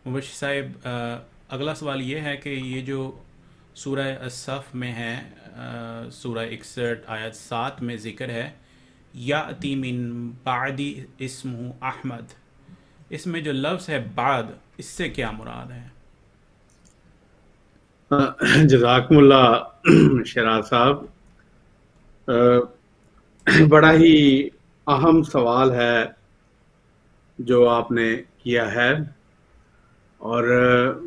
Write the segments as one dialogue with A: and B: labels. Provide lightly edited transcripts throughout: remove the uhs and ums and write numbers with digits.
A: मुबश्शिर साहिब, अगला सवाल ये है कि ये जो सूरह असफ में है, सूरह 61 आयत 7 में ज़िक्र है याती मिन बादी इस्मुहु अहमद। इसमें जो लफ्ज़ है बाद, इससे क्या मुराद है?
B: जजाकमुल्ला शराज साहब। अ, बड़ा ही अहम सवाल है जो आपने किया है। और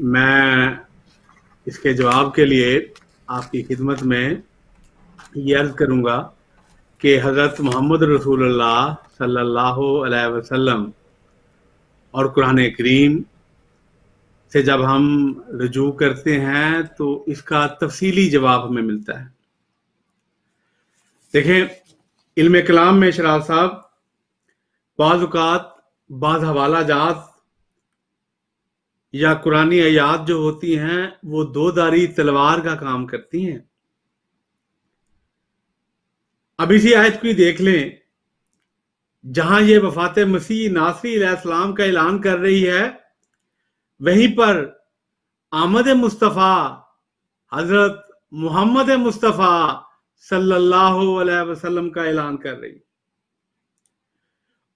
B: मैं इसके जवाब के लिए आपकी खिदमत में ये अर्ज करूंगा कि हज़रत मोहम्मद रसूलुल्लाह सल्लल्लाहु अलैहि वसल्लम और कुरान करीम से जब हम रुजू करते हैं तो इसका तफसीली जवाब हमें मिलता है। देखें, इल्म कलाम में शराज साहब बाज़ औक़ात बाज़ हवाला जात या कुरानी आयात जो होती हैं वो दो धारी तलवार का काम करती हैं। अब इसी आयत को ही देख लें, जहां ये वफात मसीह नासरी अलैहिस्सलाम का ऐलान कर रही है, वहीं पर आमद मुस्तफ़ा हजरत मोहम्मद मुस्तफ़ा सल्लल्लाहु अलैहि वसल्लम का ऐलान कर रही।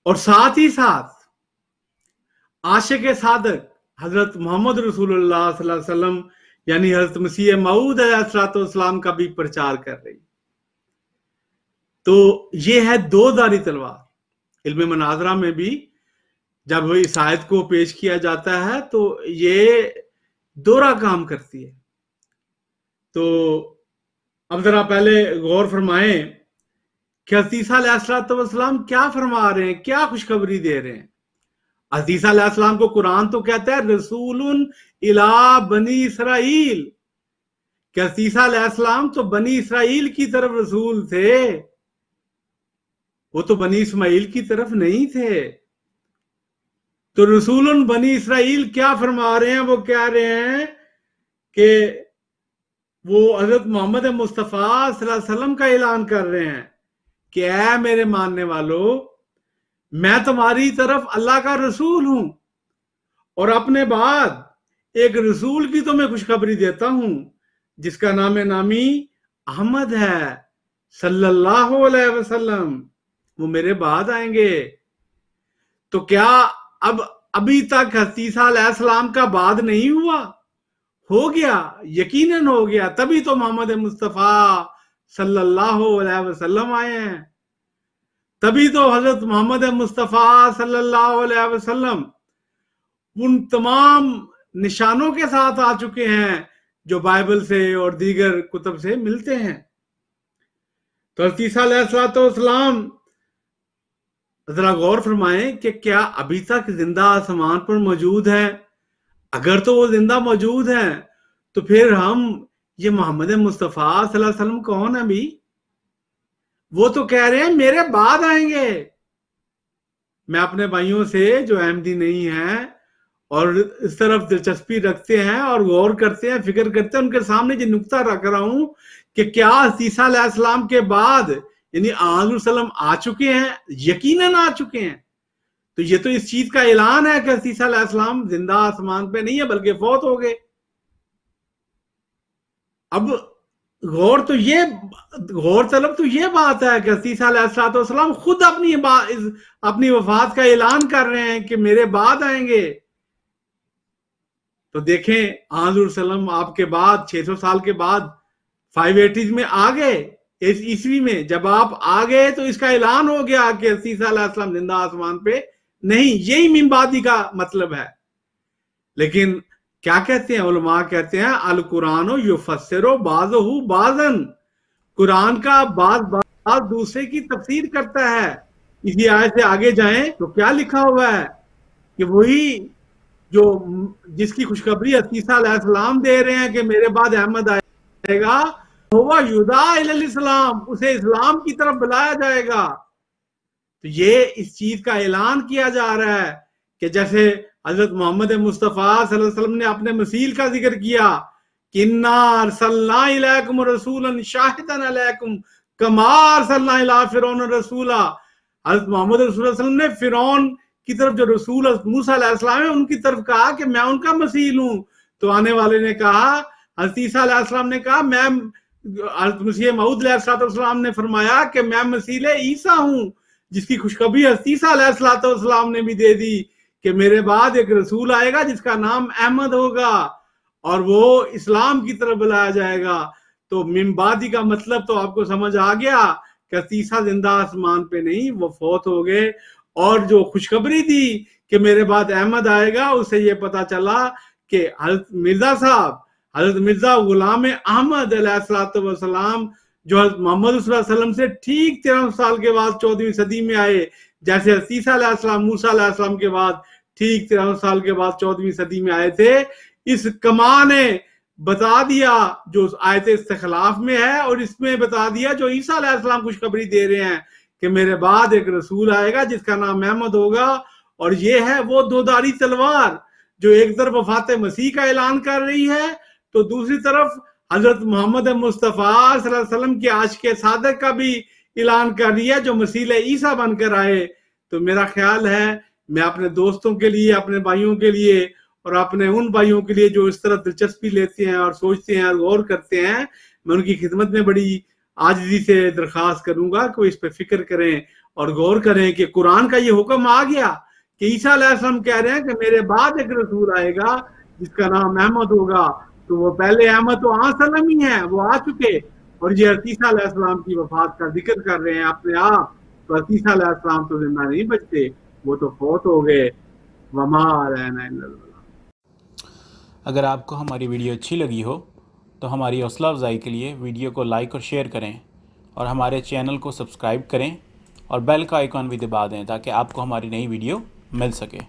B: और साथ ही साथ आशिक सादक हजरत मोहम्मद रसूलुल्लाह सल्लल्लाहु अलैहि वसल्लम यानी हजरत मसीह मऊद अलैहिस्सलाम का भी प्रचार कर रही। तो ये है दो धारी तलवार। इल्म मनाजरा में भी जब इस आयत को पेश किया जाता है तो ये दोहरा काम करती है। तो अब जरा पहले गौर फरमाएं कि हदीसा अलैहिस्सलाम क्या फरमा रहे हैं, क्या खुशखबरी दे रहे हैं। हदीसा अलैहिस्सलाम को कुरान तो कहता है रसूलुन इला बनी इसराइल, कि हदीसा अलैहिस्सलाम तो बनी इसराइल की तरफ रसूल थे, वो तो बनी इस्माइल की तरफ नहीं थे। तो रसूलन बनी इसराइल क्या फरमा रहे हैं, वो कह रहे हैं कि वो हजरत मोहम्मद मुस्तफ़ा सल्लल्लाहु अलैहि वसल्लम का ऐलान कर रहे हैं कि ऐ मेरे मानने वालों, मैं तुम्हारी तरफ अल्लाह का रसूल हूं और अपने बाद एक रसूल की तो मैं खुशखबरी देता हूं जिसका नाम नामी अहमद है सल्लल्लाहु अलैहि वसल्लम। वो मेरे बाद आएंगे। तो क्या अब अभी तक हदीसा अलैहिस्सलाम का बाद नहीं हुआ? हो गया, यकीनन हो गया। तभी तो मोहम्मद मुस्तफ़ा सल्लल्लाहु अलैहि वसल्लम आए हैं। तभी तो हजरत मोहम्मद मुस्तफ़ा सल्लल्लाहु अलैहि वसल्लम उन तमाम निशानों के साथ आ चुके हैं जो बाइबल से और दीगर कुतुब से मिलते हैं। तो हज़रत ईसा अलैहिस्सलाम जरा गौर फरमाएं कि क्या अभी तक जिंदा आसमान पर मौजूद है? अगर तो वो जिंदा मौजूद है तो फिर हम ये मोहम्मद मुस्तफ़ा सल्लल्लाहु अलैहि वसल्लम कौन है भी? वो तो कह रहे हैं मेरे बाद आएंगे। मैं अपने भाइयों से जो अहमदी नहीं है और इस तरफ दिलचस्पी रखते हैं और गौर करते हैं, फिक्र करते हैं, उनके सामने ये नुक्ता रख रहा हूं कि क्या ईसा अलैहिस्सलाम के बाद यानी आज़म आ चुके हैं? यकीनन आ चुके हैं। तो ये तो इस चीज का ऐलान है कि ईसा अलैहिस्सलाम जिंदा आसमान पे नहीं है बल्कि फौत हो गए। अब गौर तो ये गौर तलब तो ये बात है कि ईसा अलैहिस्सलाम खुद अपनी वफात का ऐलान कर रहे हैं कि मेरे बाद आएंगे। तो देखें, आज़म आपके बाद 600 साल के बाद 580 में आ गए। इस ईस्वी में जब आप आ गए तो इसका ऐलान हो गया कि ईसा अलैहिस्सलाम जिंदा आसमान पे नहीं। यही मिनबादी का मतलब है। लेकिन क्या कहते हैं उलमा? कहते हैं अल कुरान युफस्सिरु बाज़हु बाज़न, कुरान का बाज दूसरे की तफसीर करता है। इसी आयत से आगे जाएं तो क्या लिखा हुआ है कि वही जो जिसकी खुशखबरी ईसा अलैहिस्सलाम दे रहे हैं कि मेरे बाद अहमद आएगा, हुवा युदा इलल इस्लाम, उसे इस्लाम की तरफ बुलाया जाएगा। तो ये इस चीज का ऐलान किया जा रहा है कि जैसे हजरत मोहम्मद मुस्तफ़ा सल्लल्लाहु अलैहि वसल्लम ने अपने मसील का जिक्र किया कि इन्ना अरसलना इलैकुम रसूलन शाहिदन अलैकुम कमा अरसलना इला फिरौन रसूला। हजरत मोहम्मद रसूल सल्लल्लाहु अलैहि वसल्लम ने फिरौन की तरफ जो रसूल मूसा अलैहिस्सलाम है उनकी तरफ कहा कि मैं उनका मसीह हूं, तो आने वाले ने कहा, हज़रत ईसा अलैहिस्सलाम ने कहा, मैं हज़रत मसीह मऊद अलैहिस्सलाम ने फरमाया कि मैं मसीह ईसा हूं, जिसकी खुशखबरी हज़रत ईसा अलैहिस्सलाम ने भी दे दी कि मेरे बाद एक रसूल आएगा जिसका नाम अहमद होगा और वो इस्लाम की तरफ बुलाया जाएगा। तो मिम्बादी का मतलब तो आपको समझ आ गया कि ईसा जिंदा आसमान पे नहीं, वो फौत हो गए। और जो खुशखबरी दी कि मेरे बाद अहमद आएगा, उससे ये पता चला कि हज़रत मिर्जा साहब, हज़रत मिर्जा गुलाम अहमद अलैहिस्सलाम जो हज़रत मोहम्मद वसल्लम से ठीक 13 साल के बाद 14वीं सदी में आए, जैसे हज़रत ईसा अलैहिस्सलाम मूसा अलैहिस्सलाम के बाद ठीक 13 साल के बाद 14वीं सदी में आए थे। इस कमा ने बता दिया जो आयत इस्तिखलाफ में है, और इसमें बता दिया जो ईसा अलैहिस्सलाम खुशखबरी दे रहे हैं कि मेरे बाद एक रसूल आएगा जिसका नाम अहमद होगा। और ये है वो दोधारी तलवार जो एक तरफ वफात मसीह का ऐलान कर रही है, तो दूसरी तरफ हजरत मोहम्मद मुस्तफ़ा सल्लल्लाहु अलैहि वसल्लम के आशिक़ सादिक़ का भी ऐलान कर रही है जो मसीह ईसा बनकर आए। तो मेरा ख्याल है मैं अपने दोस्तों के लिए, अपने भाइयों के लिए और अपने उन भाइयों के लिए जो इस तरह दिलचस्पी लेते हैं और सोचते हैं और गौर करते हैं, मैं उनकी खिदमत में बड़ी आजिज़ी से दरख्वास्त करूंगा कि वो इस पर फिक्र करें और गौर करें कि कुरान का ये हुक्म आ गया कि ईसा अलैहिस्सलाम कह रहे हैं कि मेरे बाद एक रसूल आएगा जिसका नाम अहमद होगा। तो वो पहले अहमद तो सल्लम ही है, वो आ चुके, और ये ईसा अलैहिस्सलाम की वफात का जिक्र कर रहे हैं अपने आप। तो ईसा अलैहिस्सलाम तो जिंदा नहीं बचते, वो तो फौत हो गए। वमा अलैना इल्लल बलाग।
A: अगर आपको हमारी वीडियो अच्छी लगी हो तो हमारी हौसला अफजाई के लिए वीडियो को लाइक और शेयर करें और हमारे चैनल को सब्सक्राइब करें और बेल का आइकॉन भी दबा दें ताकि आपको हमारी नई वीडियो मिल सके।